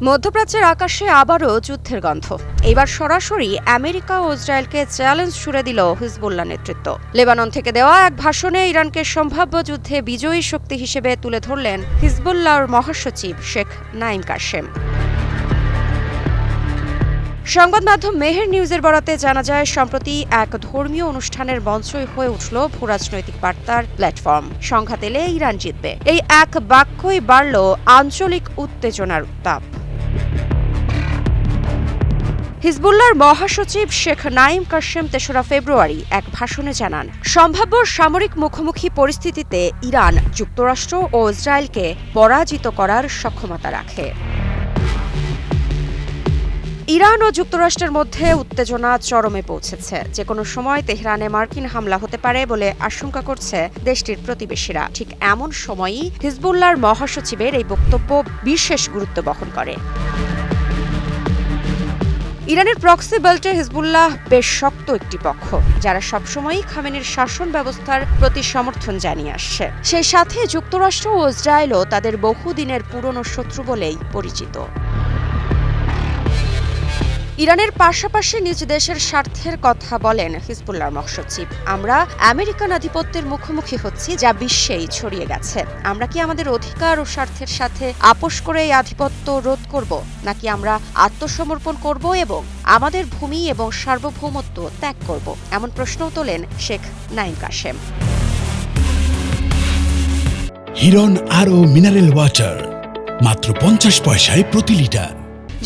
মধ্যপ্রাচ্যের আকাশে আবারও যুদ্ধের গন্ধ। এবার সরাসরি আমেরিকা ও ইসরায়েলকে চ্যালেঞ্জ ছুড়ে দিল হিজবুল্লাহ নেতৃত্ব। লেবানন থেকে দেওয়া এক ভাষণে ইরানকে সম্ভাব্য যুদ্ধে বিজয়ী শক্তি হিসেবে তুলে ধরলেন হিজবুল্লাহর মহাসচিব শেখ নাঈম কাশেম। সংবাদ মাধ্যম মেহের নিউজের বরাতে জানা যায়, সম্প্রতি এক ধর্মীয় অনুষ্ঠানের মঞ্চই হয়ে উঠল ভূরাজনৈতিক বার্তার প্ল্যাটফর্ম। সংঘাত এলে ইরান জিতবে, এই এক বাক্যই বাড়ল আঞ্চলিক উত্তেজনার উত্তাপ। হিজবুল্লাহর মহাসচিব শেখ নাঈম কাশেম ৩রা ফেব্রুয়ারি এক ভাষণে জানান, সম্ভাব্য সামরিক মুখোমুখি পরিস্থিতিতে ইরান যুক্তরাষ্ট্র ও ইসরায়েলকে পরাজিত করার সক্ষমতা রাখে। ইরান ও যুক্তরাষ্ট্রের মধ্যে উত্তেজনা চরমে পৌঁছেছে। যে কোনো সময় তেহরানে মার্কিন হামলা হতে পারে বলে আশঙ্কা করছে দেশটির প্রতিবেশীরা। ঠিক এমন সময়ই হিজবুল্লাহর মহাসচিবের এই বক্তব্য বিশেষ গুরুত্ব বহন করে। ইরানের প্রক্সি বেল্টে হিজবুল্লাহ বেশ শক্ত একটি পক্ষ, যারা সবসময়ই খামেনির শাসন ব্যবস্থার প্রতি সমর্থন জানিয়ে আসছে। সেই সাথে যুক্তরাষ্ট্র ও ইসরায়েলও তাদের বহুদিনের পুরনো শত্রু বলেই পরিচিত। ইরানের পাশাপাশি নিজ দেশের স্বার্থের কথা বলেন হিজবুল্লাহর মহাসচিব। আমরা আমেরিকান আধিপত্যের মুখোমুখি হচ্ছি, যা বিশ্বেই ছড়িয়ে গেছে। আমরা কি আমাদের অধিকার ও স্বার্থের সাথে আপোষ করে এই আধিপত্য রোধ করব, নাকি আমরা আত্মসমর্পণ করব এবং আমাদের ভূমি এবং সার্বভৌমত্ব ত্যাগ করব? এমন প্রশ্নও তোলেন শেখ নাঈম কাশেম। হিরন আরও মিনারেল ওয়াটার মাত্র 50 পয়সায় প্রতি লিটার।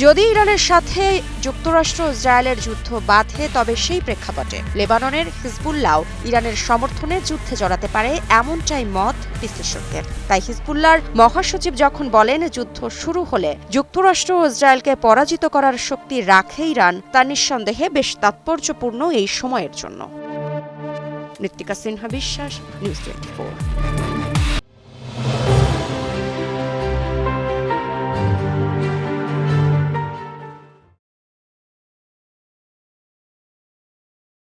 যদি ইরানের সাথে যুক্তরাষ্ট্র ইসরায়েলের যুদ্ধ বাধে, তবে সেই প্রেক্ষাপটে লেবাননের হিজবুল্লাহ ইরানের সমর্থনে যুদ্ধে জড়াতে পারে, এমনটাই মত বিশ্লেষকদের। তাই হিজবুল্লাহর মহাসচিব যখন বলেন যুদ্ধ শুরু হলে যুক্তরাষ্ট্র ও ইসরায়েলকে পরাজিত করার শক্তি রাখে ইরান, তা নিঃসন্দেহে বেশ তাৎপর্যপূর্ণ এই সময়ের জন্য। মৃত্তিকা সিনহা বিশ্বাস, নিউজ 24।